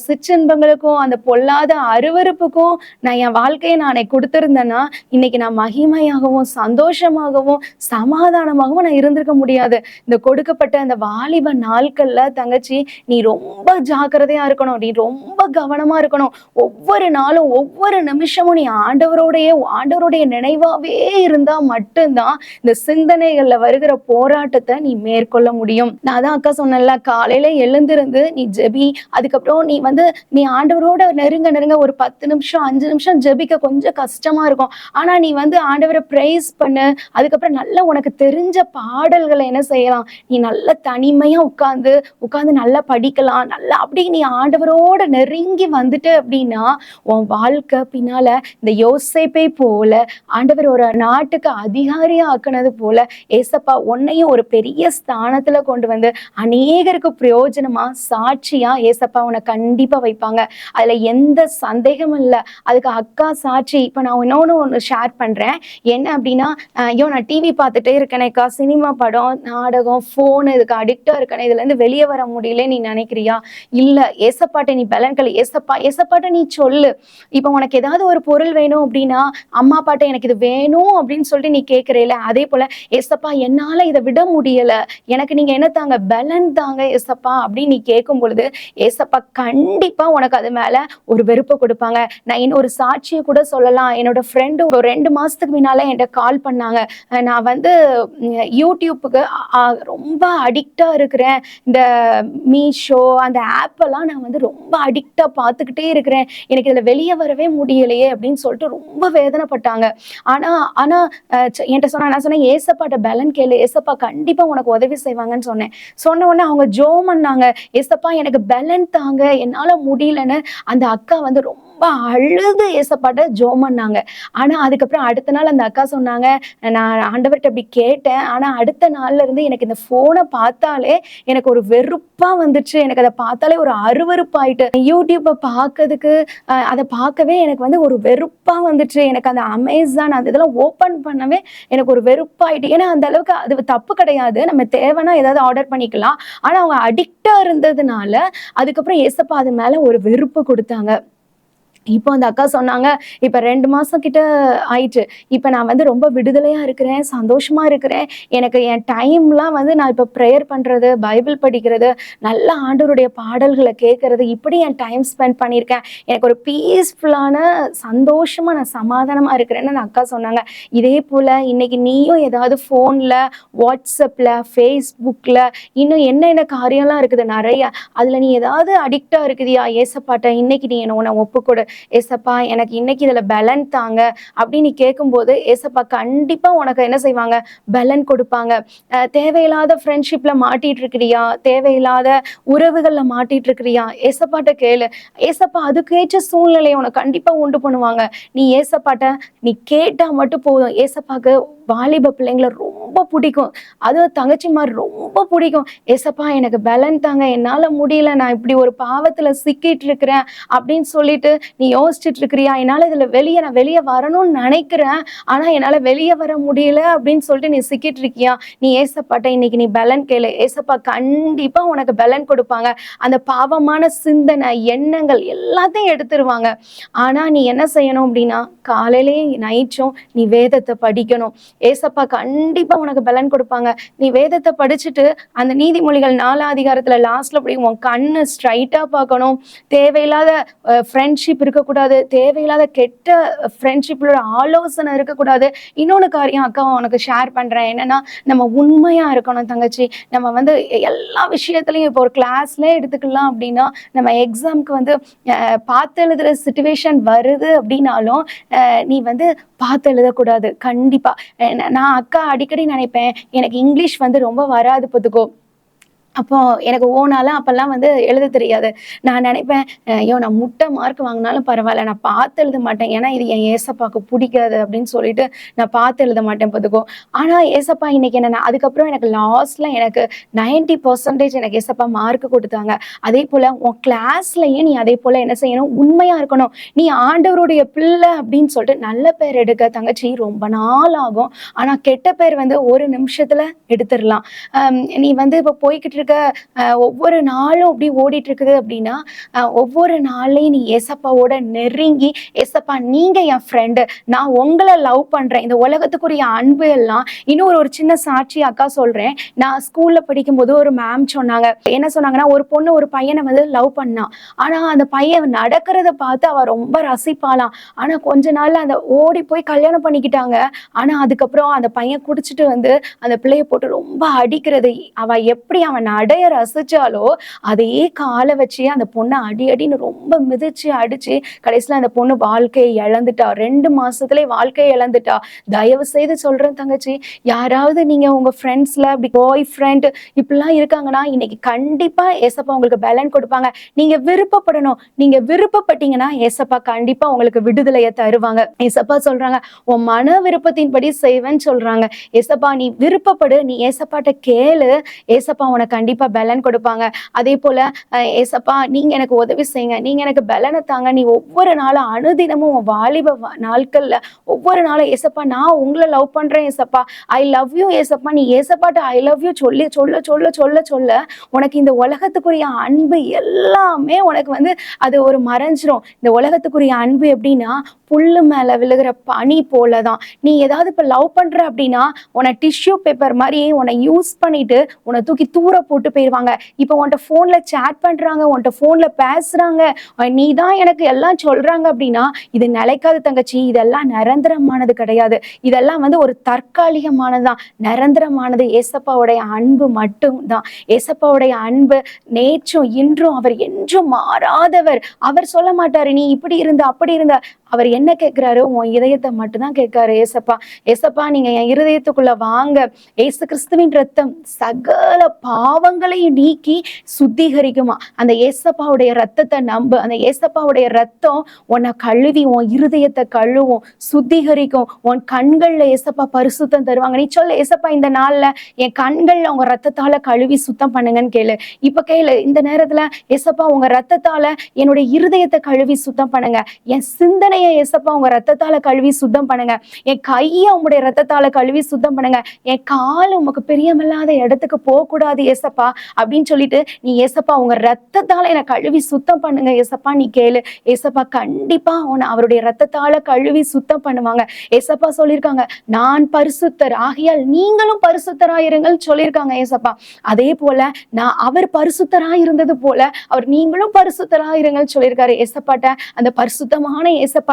சிற்றின்பங்களுக்கும் அந்த பொல்லாத அருவருப்புக்கும் நான் என் வாழ்க்கையை நானே கொடுத்திருந்தேன்னா இன்னைக்கு நான் மகிமையாகவும் சந்தோஷமாகவும் சமாதானமாகவும் நான் இருந்திருக்க முடியாது. இந்த கொடுக்கப்பட்ட அந்த வாலிப நாட்கள்ல தங்கச்சி நீ ரொம்ப ஜாக்கிரதையா இருக்கணும், நீ ரொம்ப கவனமா இருக்கணும். ஒவ்வொரு நாளும் ஒவ்வொரு நிமிஷமும் நீ ஆண்டவருடைய நினைவாவே இருந்தா மட்டும்தான் இந்த சிந்தனைகள்ல வருகிற போராட்டத்தை நீ மேற்கொள்ள முடியும். நான் அதான் அக்கா சொன்னேன்ல, காலையில எழுந்திருந்து நீ ஜெபி. அதுக்கப்புறம் நீ ஆண்டவரோட நெருங்க ஒரு 10 நிமிஷம் 5 நிமிஷம் ஜெபிக்க கொஞ்சம் கஷ்டமா இருக்கும். ஆனா நீ ஆண்டவரை பிரைஸ் பண்ணு. அதுக்கப்புறம் நல்ல உனக்கு தெரிஞ்ச பாடல்களை என்ன செய்யலாம், நீ நல்ல தனிமையா உட்கார்ந்து நல்லா படிக்கலாம். நல்லா அப்படி நீ ஆண்டவரோட நெருங்கி வந்துட்டு அப்படின்னா உன் வாழ்க்கை பின்னால இந்த யோசேப்பை போல ஆண்டவர் ஒரு நாட்டுக்கு அதிகாரியா ஆக்குனது போல ஏசப்பா உன்னையும் ஒரு பெரிய ஸ்தானத்துல கொண்டு வந்து அநேகருக்கு பிரயோஜனமா சாட்சியா ஏசப்பா உன்னை கண்டிப்பா வைப்பாங்க. அதுல எந்த சந்தேகமும் இல்லை. அதுக்கு அக்கா சாட்சி. இப்ப நான் ஒண்ணு ஷேர் பண்றேன். என்ன அப்படின்னா, நான் டிவி பார்த்துட்டே இருக்கேனேக்கா, சினிமா படம் நாடகம் போன் இதுக்கு அடிக்டா இருக்கேனே, இதுல இருந்து வெளியே வர முடியல நீ நினைக்கிறியா? இல்ல, ஏசப்பாட்ட நீ பலன்கள் ஏசப்பாட்ட நீ சொல்லு. இப்ப உனக்கு ஏதாவது ஒரு பொருள் வேணும் அப்படின்னா அம்மா அப்பாட்ட எனக்கு இது வேணும் அப்படின்னு சொல்லிட்டு நீ கேட்கிறேல, அதே போல ஏசப்பா என்னால இதை விட முடியல, எனக்கு நீங்க என்ன தாங்க, பலன் தாங்க ஏசப்பா அப்படின்னு நீ கேட்கும் பொழுது ஏசப்பா கண்டிப்பா உனக்கு அது மேல ஒரு வெறுப்பை கொடுப்பாங்க. நான் இன்னொரு சாட்சியை கூட சொல்லலாம். என்னோட ஃப்ரெண்டு ஒரு 2 மாசத்துக்கு முன்னால என்கிட்ட கால் பண்ணாங்க. நான் யூடியூப்புக்கு ரொம்ப அடிக்டா இருக்கிறேன், இந்த மீஷோ அந்த ஆப் எல்லாம் நான் ரொம்ப அடிக்டா பார்த்துக்கிட்டே இருக்கிறேன், எனக்கு இதுல வெளியே வரவே முடியலையே அப்படின்னு சொல்லிட்டு ரொம்ப வேதனைப்பட்டாங்க. ஆனா என்கிட்ட நான் சொன்னேன் ஏசப்பாட்ட பலன் கேளு, ஏசப்பா கண்டிப்பா உனக்கு உதவி செய்வாங்கன்னு சொன்ன உடனே அவங்க ஜோம் பண்ணாங்க, ஏசப்பா எனக்கு பலன் தாங்க, என்னால முடியலன்னு அந்த அக்கா ரொம்ப அழுது ஏசப்பாட்ட ஜோம் பண்ணாங்க. ஆனா அதுக்கப்புறம் அடுத்த நாள் அந்த அக்கா சொன்னாங்க, நான் ஆண்டவர்கிட்ட அப்படி கேட்டேன், ஆனா அடுத்த நாள்ல இருந்து எனக்கு இந்த போனை பார்த்தாலே எனக்கு ஒரு வெறுப்பா வந்துச்சு, எனக்கு அதை பார்த்தாலே ஒரு அருவருப்பாயிட்டு, யூடியூப்பை பார்க்கறதுக்கு அதை பார்க்கவே எனக்கு ஒரு வெறுப்பா வந்துச்சு. எனக்கு அந்த அமேசான் அந்த இதெல்லாம் ஓப்பன் பண்ணவே எனக்கு ஒரு வெறுப்பாயிட்டு. ஏன்னா அந்த அளவுக்கு அது தப்பு கிடையாது, நம்ம தேவைன்னா ஏதாவது ஆர்டர் பண்ணிக்கலாம். ஆனா அவங்க அடிக்டா இருந்ததுனால அதுக்கப்புறம் ஏசப்பா அது மேல ஒரு வெறுப்பு கொடுத்தாங்க. இப்போ அந்த அக்கா சொன்னாங்க, இப்ப 2 மாசம் கிட்ட ஆயிடுச்சு, இப்ப நான் ரொம்ப விடுதலையா இருக்கிறேன், சந்தோஷமா இருக்கிறேன். எனக்கு என் டைம்லாம் நான் இப்ப ப்ரேயர் பண்றது, பைபிள் படிக்கிறது, நல்ல ஆண்டவருடைய பாடல்களை கேட்கறது, இப்படி என் டைம் ஸ்பெண்ட் பண்ணியிருக்கேன். எனக்கு ஒரு பீஸ்ஃபுல்லான சந்தோஷமா நான் சமாதானமா இருக்கிறேன்னு அந்த அக்கா சொன்னாங்க. இதே போல இன்னைக்கு நீயும் ஏதாவது போன்ல, வாட்ஸ்அப்ல, ஃபேஸ்புக்ல இன்னும் என்னென்ன காரியம்லாம் இருக்குது நிறைய, அதுல நீ ஏதாவது அடிக்டா இருக்குதியா, ஏசப்பாட்ட இன்னைக்கு நீ உன்னை ஒப்புக்கொடு. ஏசப்பா எனக்கு இன்னைக்கு இதில் பலன் தாங்க அப்படின்னு நீ கேட்கும்போது ஏசப்பா கண்டிப்பாக உனக்கு என்ன செய்வாங்க, பலன் கொடுப்பாங்க. தேவையில்லாத ஃப்ரெண்ட்ஷிப்பில் மாட்டிட்டு இருக்கிறியா, தேவையில்லாத உறவுகளில் மாட்டிட்டு இருக்கிறியா, ஏசப்பாட்ட கேளு. ஏசப்பா அதுக்கேற்ற சூழ்நிலையை உனக்கு கண்டிப்பாக உண்டு பண்ணுவாங்க. நீ ஏசப்பாட்ட நீ கேட்டால் மட்டும் போதும். ஏசப்பாக்கு வாலிப பிள்ளைங்களை ரொம்ப பிடிக்கும், அதுவும் தங்கச்சி மாதிரி ரொம்ப பிடிக்கும். ஏசப்பா எனக்கு பலன் தாங்க, என்னால் முடியல, நான் இப்படி ஒரு பாவத்தில் சிக்கிட்டு இருக்கிறேன் அப்படின்னு சொல்லிட்டு நீ யோசிச்சுட்டு இருக்கிறியா, என்னால் இதில் நான் வெளியே வரணும்னு நினைக்கிறேன், ஆனால் என்னால் வெளியே வர முடியல அப்படின்னு சொல்லிட்டு நீ சிக்கிட்டு இருக்கியா, நீ ஏசப்பாட்ட இன்னைக்கு நீ பலன் கேளு. ஏசப்பா கண்டிப்பாக உனக்கு பலன் கொடுப்பாங்க. அந்த பாவமான சிந்தனை எண்ணங்கள் எல்லாத்தையும் எடுத்துருவாங்க. ஆனால் நீ என்ன செய்யணும் அப்படின்னா, காலையிலேயே நைட்டும் நீ வேதத்தை படிக்கணும். ஏசப்பா கண்டிப்பா உனக்கு பலன் கொடுப்பாங்க. நீ வேதத்தை படிச்சுட்டு அந்த நீதிமொழிகள் 4 அதிகாரத்துல லாஸ்ட்ல அப்படி உன் கண்ணு ஸ்ட்ரைட்டா பார்க்கணும். தேவையில்லாத ஃப்ரெண்ட்ஷிப் இருக்கக்கூடாது, தேவையில்லாத கெட்ட ஃப்ரெண்ட்ஷிப்ல ஆலோசனை இருக்கக்கூடாது. இன்னொன்று காரியம் அக்கா உனக்கு ஷேர் பண்றேன், என்னன்னா நம்ம உண்மையா இருக்கணும் தங்கச்சி. நம்ம வந்து எல்லா விஷயத்துலையும் இப்போ ஒரு கிளாஸ்ல எடுத்துக்கலாம் அப்படின்னா, நம்ம எக்ஸாம்க்கு வந்து பார்த்து எழுதுற சிச்சுவேஷன் வருது அப்படின்னாலும் நீ வந்து பார்த்து எழுதக்கூடாது. கண்டிப்பா நான் அக்கா அடிக்கடி நினைப்பேன், எனக்கு இங்கிலீஷ் வந்து ரொம்ப வராது பார்த்துக்கோ. அப்போ எனக்கு ஓனாலாம் அப்பெல்லாம் வந்து எழுத தெரியாது. நான் நினைப்பேன், ஐயோ நான் முட்டை மார்க் வாங்கினாலும் பரவாயில்ல, நான் பார்த்து எழுத மாட்டேன், ஏன்னா இது என் ஏசப்பாவுக்கு பிடிக்காது அப்படின்னு சொல்லிட்டு நான் பார்த்து எழுத மாட்டேன் பார்த்துக்கோ. ஆனால் ஏசப்பா இன்னைக்கு என்ன, அதுக்கப்புறம் எனக்கு லாஸ்ட்ல எனக்கு 90% எனக்கு ஏசப்பா மார்க் கொடுத்தாங்க. அதே போல் உன் கிளாஸ்லையும் நீ அதே போல் என்ன செய்யணும், உண்மையாக இருக்கணும். நீ ஆண்டவருடைய பிள்ளை அப்படின்னு சொல்லிட்டு நல்ல பேர் எடுக்க தங்கச்சி ரொம்ப நாள் ஆகும். ஆனால் கெட்ட பேர் வந்து ஒரு நிமிஷத்தில் எடுத்துடலாம். நீ வந்து இப்போ போய்கிட்டு ஒவ்வொரு நாளும் அப்படி ஓடிட்டு இருக்குது அப்படின்னா, ஒவ்வொரு நாளையும் நீ ஏசப்பாவோட நெருங்கி, ஏசப்பா நீங்க என் ஃப்ரெண்டு, நான் உங்களை லவ் பண்றேன், இந்த உலகத்துக்குரிய அன்பு எல்லாம். இன்னொரு ஒரு சின்ன சாட்சி அக்கா சொல்றேன். நான் ஸ்கூல்ல படிக்கும்போது ஒரு மேம் சொன்னாங்க, என்ன சொன்னாங்கன்னா, ஒரு பொண்ணு ஒரு பையனை வந்து லவ் பண்ணா. ஆனா அந்த பையன் நடக்கிறத பார்த்து அவ ரொம்ப ரசிப்பாளாம். ஆனா கொஞ்ச நாள்ல அந்த ஓடி போய் கல்யாணம் பண்ணிக்கிட்டாங்க. ஆனா அதுக்கப்புறம் அந்த பையன் குடிச்சிட்டு வந்து அந்த பிள்ளைய போட்டு ரொம்ப அடிக்கிறது. அவ எப்படி அவன் நடைய ரசிச்சாலோ அதே காலை வச்சு அந்த பொண்ணை அடின்னு ரொம்ப மிதிச்சு அடிச்சு கடைசியில் அந்த பொண்ணு வாழ்க்கையை இழந்துட்டா. 2 மாசத்துலயே வாழ்க்கையை இழந்துட்டா. தயவு செய்து சொல்றேன் தங்கச்சி, யாராவது நீங்க உங்க ஃப்ரெண்ட்ஸ்ல அப்படி பாய் ஃப்ரெண்ட் இப்படிலாம் இருக்காங்கன்னா, இன்னைக்கு கண்டிப்பா ஏசப்பா உங்களுக்கு பலன் கொடுப்பாங்க. நீங்க விருப்பப்படணும். நீங்க விருப்பப்பட்டீங்கன்னா ஏசப்பா கண்டிப்பா உங்களுக்கு விடுதலையை தருவாங்க. ஏசப்பா சொல்றாங்க, உன் மன விருப்பத்தின்படி செய்வேன்னு சொல்றாங்க. ஏசப்பா நீ விருப்பப்படு, நீ ஏசப்பாட்ட கேளு, ஏசப்பா உனக்கு கண்டிப்பா பலன் கொடுப்பாங்க. அதே போல ஏசப்பா நீங்க எனக்கு உதவி செய்யுங்க, நீங்க எனக்கு பலனை தாங்க. நீ ஒவ்வொரு நாளும் அனுதினமும் வாலிப நாட்கள்ல ஒவ்வொரு நாளும் ஏசப்பா நான் உங்களை லவ் பண்றேன் ஏசப்பா, ஐ லவ் யூ ஏசப்பா, நீ ஏசப்பாட்ட ஐ லவ் யூ சொல்லி சொல்ல சொல்ல சொல்ல சொல்ல உனக்கு இந்த உலகத்துக்குரிய அன்பு எல்லாமே உனக்கு வந்து அது ஒரு மறைஞ்சிரும். இந்த உலகத்துக்குரிய அன்பு எப்படின்னா, புல்லு மேல விழுகிற பனி போலதான். நீ ஏதாவது இப்ப லவ் பண்ற அப்படின்னா உன்னை டிஷ்யூ பேப்பர் மாதிரி உன்னை யூஸ் பண்ணிட்டு உன்னை தூக்கி தூர போட்டு போயிடுவாங்க. இப்போ உன்கிட்ட ஃபோன்ல சேட் பண்றாங்க, உன்கிட்ட ஃபோன்ல பேசுறாங்க, நீ தான் எனக்கு எல்லாம் சொல்றாங்க அப்படின்னா இது நிலைக்காது தங்கச்சி. இதெல்லாம் நிரந்தரமானது கிடையாது. இதெல்லாம் வந்து ஒரு தற்காலிகமானதுதான். நிரந்தரமானது ஏசப்பாவுடைய அன்பு மட்டும்தான். ஏசப்பாவுடைய அன்பு நேற்றும் இன்றும் அவர் என்றும் மாறாதவர். அவர் சொல்ல மாட்டாரு நீ இப்படி இருந்த அப்படி இருந்த. அவர் என்ன கேட்கிறாரு, உன் இதயத்தை மட்டும்தான் கேட்காரு. ஏசப்பா ஏசப்பா நீங்க என் இருதயத்துக்குள்ள வாங்க. ஏசு கிறிஸ்துவின் ரத்தம் சகல பாவங்களையும் நீக்கி சுத்திகரிக்குமா. அந்த ஏசப்பாவுடைய ரத்தத்தை நம்பு. அந்த ஏசப்பாவுடைய ரத்தம் உன்னை கழுவி உன் இருதயத்தை கழுவும், சுத்திகரிக்கும். உன் கண்கள்ல ஏசப்பா பரிசுத்தம் தருவாங்க. நீ சொல்ல, ஏசப்பா இந்த நாள்ல என் கண்கள்ல உங்க ரத்தத்தால கழுவி சுத்தம் பண்ணுங்கன்னு கேளு. இப்ப கேளு, இந்த நேரத்துல ஏசப்பா உங்க ரத்தத்தால என்னுடைய இருதயத்தை கழுவி சுத்தம் பண்ணுங்க. என் சிந்தனை ஏசப்பா உங்க ரத்தத்தால கழுவி சுத்தம் பண்ணுங்க. என் கையை உங்களுடைய ரத்தத்தால கழுவி சுத்தம் பண்ணுங்க. என் கால் உமக்கு பிரியமில்லாத இடத்துக்கு போக கூடாது ஏசப்பா அப்படின்னு சொல்லிட்டு நீ ஏசப்பா உங்க ரத்தத்தால என்னை கழுவி சுத்தம் பண்ணுங்க ஏசப்பா நீ கேளு. ஏசப்பா கண்டிப்பா உன்னை அவருடைய ரத்தத்தால கழுவி சுத்தம் பண்ணுவாங்க. ஏசப்பா சொல்லியிருக்காங்க, நான் பரிசுத்தர் ஆகையால் நீங்களும் பரிசுத்தராயிருங்கள் சொல்லியிருக்காங்க ஏசப்பா. அதே போல நான் அவர் பரிசுத்தராயிருந்தது போல அவர் நீங்களும் பரிசுத்தராயிருங்கள் சொல்லியிருக்காரு ஏசப்பாட்ட. அந்த பரிசுத்தமான ஏசப்பாட்ட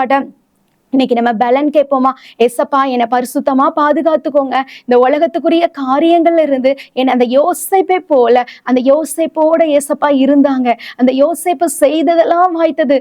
இன்னைக்கு நம்ம பலன் கேட்போமா? ஏசப்பா என்னை பரிசுத்தமா பாதுகாத்துக்கோங்க, இந்த உலகத்துக்குரிய காரியங்கள்ல இருந்து என்னை அந்த யோசேப்பை போல, அந்த யோசேப்போட ஏசப்பா இருந்தாங்க, அந்த யோசேப்பு செய்ததெல்லாம் வாய்த்தது.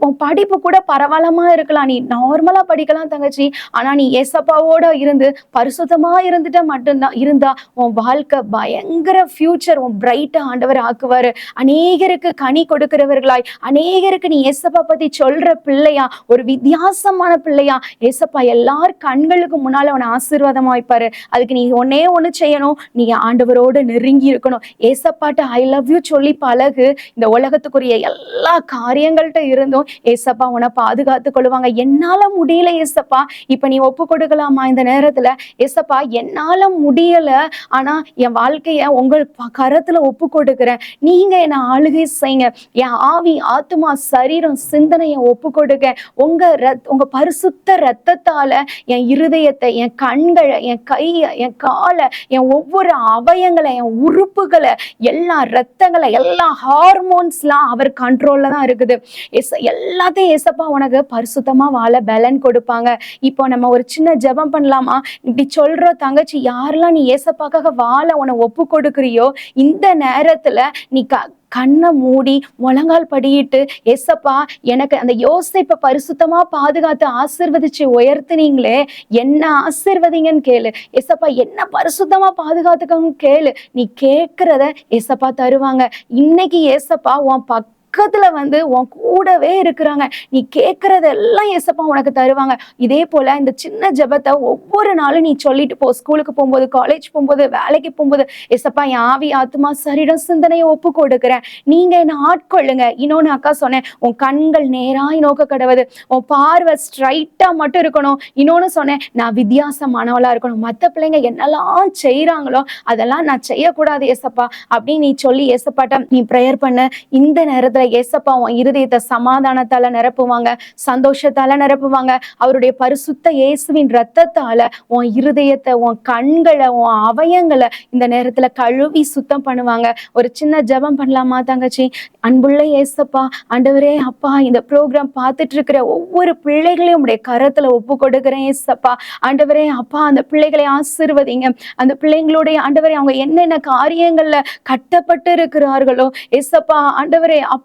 உன் படிப்பு கூட பரவாயில்லமா இருக்கலாம், நீ நார்மலா படிக்கலாம் தங்கச்சி, ஆனா நீ ஏசப்பாவோட இருந்து பரிசுத்தமா இருந்துட்ட மட்டும்தான் இருந்தா உன் வாழ்க்கை பயங்கர ஃபியூச்சர், உன் பிரைட்டா ஆண்டவர் ஆக்குவாரு. அநேகருக்கு கனி கொடுக்கிறவர்களாய், அநேகருக்கு நீ ஏசப்பா பத்தி சொல்ற பிள்ளையா, ஒரு வித்தியாசமான பிள்ளையா ஏசப்பா எல்லார் கண்களுக்கு முன்னால உன்னை ஆசீர்வாதமா வைப்பாரு. அதுக்கு நீ ஒன்னே ஒண்ணு செய்யணும், நீ ஆண்டவரோட நெருங்கி இருக்கணும். ஏசப்பாட்ட ஐ லவ் யூ சொல்லி பழகு. இந்த உலகத்துக்குரிய எல்லா காரியங்கள்ட்ட இருந்தும் ஏசப்பா உன்னை பாதுகாத்து கொள்ளுவாங்க. என்னால முடியல ஏசப்பா, இப்ப நீ ஒப்பு கொடுக்கலாமா இந்த நேரத்துல? ஏசப்பா என்னால முடியல, ஆனா என் வாழ்க்கைய உங்கள் கரத்துல ஒப்பு கொடுக்கிறேன், நீங்க என்ன ஆளுகை செய்யுங்க, என் ஆவி ஆத்மா சரீரம் சிந்தனையை ஒப்பு கொடுக்க, உங்க பரிசுத்த ரத்தத்தால என் இருதயத்தை, என் கண்களை, என் கையை, என் காலை, என் ஒவ்வொரு அவயங்களை, என் உறுப்புகளை, எல்லா ரத்தங்களை, எல்லா ஹார்மோன்ஸ்லாம் அவர் கண்ட்ரோல்ல தான் இருக்குது. எல்லாத்தையும் ஏசப்பா உனக்கு பரிசுத்தமா வாழ பலன் கொடுப்பாங்க. இப்போ நம்ம ஒரு சின்ன ஜெபம் பண்ணலாமா? இப்படி சொல்ற தங்கச்சி, யாரெல்லாம் நீ ஏசப்பாக்காக வாழ உன்னை ஒப்பு கொடுக்குறியோ, இந்த நேரத்துல நீ கண்ணை மூடி முழங்கால் படியிட்டு, ஏசப்பா எனக்கு அந்த யோசேப்பை பரிசுத்தமா பாதுகாத்து ஆசீர்வதிச்சு உயர்த்தினீங்களே, என்ன ஆசீர்வதிங்கன்னு கேளு. ஏசப்பா என்ன பரிசுத்தமா பாதுகாத்துக்கன்னு கேளு. நீ கேட்கிறத ஏசப்பா தருவாங்க. இன்னைக்கு ஏசப்பா உன் பக்கத்துல வந்து உன் கூடவே இருக்கிறாங்க. நீ கேட்கறதெல்லாம் ஏசப்பா உனக்கு தருவாங்க. இதே போல இந்த சின்ன ஜெபத்தை ஒவ்வொரு நாளும் நீ சொல்லிட்டு போ. ஸ்கூலுக்கு போகும்போது, காலேஜ் போகும்போது, வேலைக்கு போகும்போது, ஏசப்பா என் ஆவி ஆத்மா சரீரம் சிந்தனையை ஒப்பு கொடுக்கிறேன், நீங்க என்ன ஆட்கொள்ளுங்க. இன்னொன்னு அக்கா சொன்னேன், உன் கண்கள் நேராய் நோக்க கடவுது, உன் பார்வை ஸ்ட்ரைட்டா மட்டும் இருக்கணும். இன்னொன்னு சொன்னேன், நான் வித்தியாசமானவளா இருக்கணும், மற்ற பிள்ளைங்க என்னெல்லாம் செய்யறாங்களோ அதெல்லாம் நான் செய்யக்கூடாது ஏசப்பா அப்படின்னு நீ சொல்லி ஏசப்பாட்ட நீ ப்ரேயர் பண்ண. இந்த நேரத்துல ஏசப்பா உன் இருதயத்தை சமாதானத்தால நிரப்புவாங்க, சந்தோஷத்தால நிரப்புவாங்க. அவருடைய பரிசுத்த இயேசுவின் ரத்தத்தால உன் இருதயத்தை, உன் கண்களை, உன் அவயங்களை இந்த நேரத்துல கழுவி சுத்தம் பண்ணுவாங்க. ஒரு சின்ன ஜெபம் பண்ணலாமா தங்கச்சி? அன்புள்ள ஏசப்பா, ஆண்டவரே அப்பா, இந்த ப்ரோக்ராம் பார்த்துட்டு இருக்கிற ஒவ்வொரு பிள்ளைகளையும் உடைய கரத்துல ஒப்பு கொடுக்கிறேன் ஏசப்பா. ஆண்டவரே அப்பா, அந்த பிள்ளைகளை ஆசீர்வதிங்க. அந்த பிள்ளைங்களுடைய ஆண்டவரே அவங்க என்னென்ன காரியங்கள்ல கட்டப்பட்டு இருக்கிறார்களோ ஏசப்பா, ஆண்டவரே அப்பா,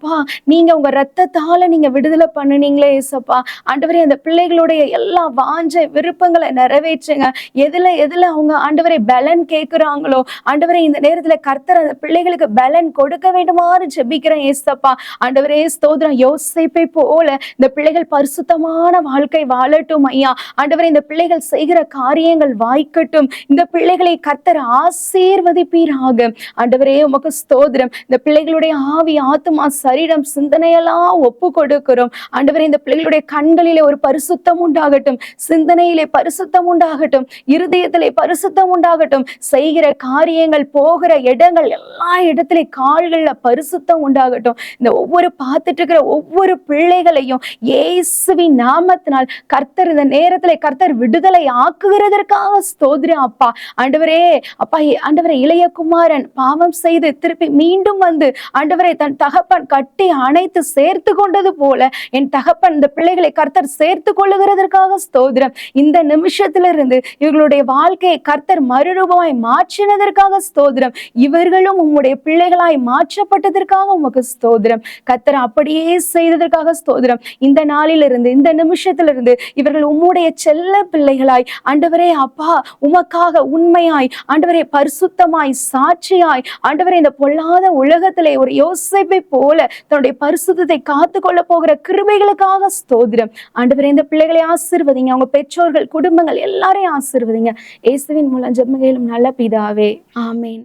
நீங்க உங்க ரத்தத்தால நீங்க விடுதலை பண்ணுனீங்களே ஏசப்பா. ஆண்டவரே அந்த பிள்ளைகளுடைய எல்லா வாஞ்சை விருப்பங்களை நிறைவேற்றுங்க. எதுல அவங்க ஆண்டவரே பலன் கேட்கிறாங்களோ, ஆண்டவரே இந்த நேரத்துல கர்த்தர் அந்த பிள்ளைகளுக்கு பலன் கொடுக்க வேண்டுமாறு ஜெபிக்கிறேன் ஏசப்பா. ஆண்டவரே ஸ்தோத்திரம். யோசேப்பை போல இந்த பிள்ளைகள் பரிசுத்தமான வாழ்க்கை வாழட்டும் ஐயா. ஆண்டவரே இந்த பிள்ளைகள் செய்கிற காரியங்கள் வாய்க்கட்டும். இந்த பிள்ளைகளை கர்த்தர் ஆசீர்வதிப்பீராக. ஆண்டவரே உமக்கு ஸ்தோத்திரம். இந்த பிள்ளைகளுடைய ஆவி ஆத்மா சரீரம் சிந்தனையெல்லாம் ஒப்பு கொடுக்கிறோம். ஆண்டவரே இந்த பிள்ளைகளுடைய கண்களிலே ஒரு பரிசுத்தம் உண்டாகட்டும், சிந்தனையிலே பரிசுத்தம் உண்டாகட்டும், இருதயத்திலே பரிசுத்தம் உண்டாகட்டும். செய்கிற காரியங்கள், போகிற இடங்கள், எல்லா இடத்திலே கால்கள்ல பரிசுத்தம் உண்டாகட்டும். இந்த ஒவ்வொரு பார்த்துட்டு இருக்கிற ஒவ்வொரு பிள்ளைகளையும் இயேசுவின் நாமத்தினால் கர்த்தர் இந்த நேரத்திலே கர்த்தர் விடுதலை ஆக்குகிறதற்காக ஸ்தோத்திரம் அப்பா. ஆண்டவரே அப்பா, ஆண்டவரே இளைய குமாரன் பாவம் செய்து திருப்பி மீண்டும் வந்து ஆண்டவரே தன் தகப்பன் கட்டி அணைத்து சேர்த்து கொண்டது போல என் தகப்பன் இந்த பிள்ளைகளை கர்த்தர் சேர்த்து கொள்ளுகிறதற்காக ஸ்தோத்திரம். இந்த நிமிஷத்திலிருந்து இவர்களுடைய வாழ்க்கையை கர்த்தர் மறுரூபமாய் மாற்றினதற்காக ஸ்தோத்திரம். இவர்களும் உம்முடைய பிள்ளைகளாய் மாற்றப்பட்டதற்காக உமக்கு ஸ்தோத்திரம். கர்த்தர் அப்படியே செய்ததற்காக ஸ்தோத்திரம். இந்த நாளிலிருந்து, இந்த நிமிஷத்திலிருந்து இவர்கள் உம்முடைய செல்ல பிள்ளைகளாய் ஆண்டவரே அப்பா, உமக்காக உண்மையாய் ஆண்டவரே பரிசுத்தமாய் சாட்சியாய் ஆண்டவரே இந்த பொல்லாத உலகத்திலே ஒரு யோசேப்பை போல தன்னுடைய பரிசுத்தத்தை காத்து கொள்ள போகிற கிருபைகளுக்காக ஸ்தோத்திரம். ஆண்டவரே இந்த பிள்ளைகளை ஆசீர்வதிங்க. அவங்க பெற்றோர்கள், குடும்பங்கள் எல்லாரையும் ஆசீர்வதிங்க. இயேசுவின் மூலம் ஜெபம் கேளும் நல்ல பிதாவே, ஆமேன்.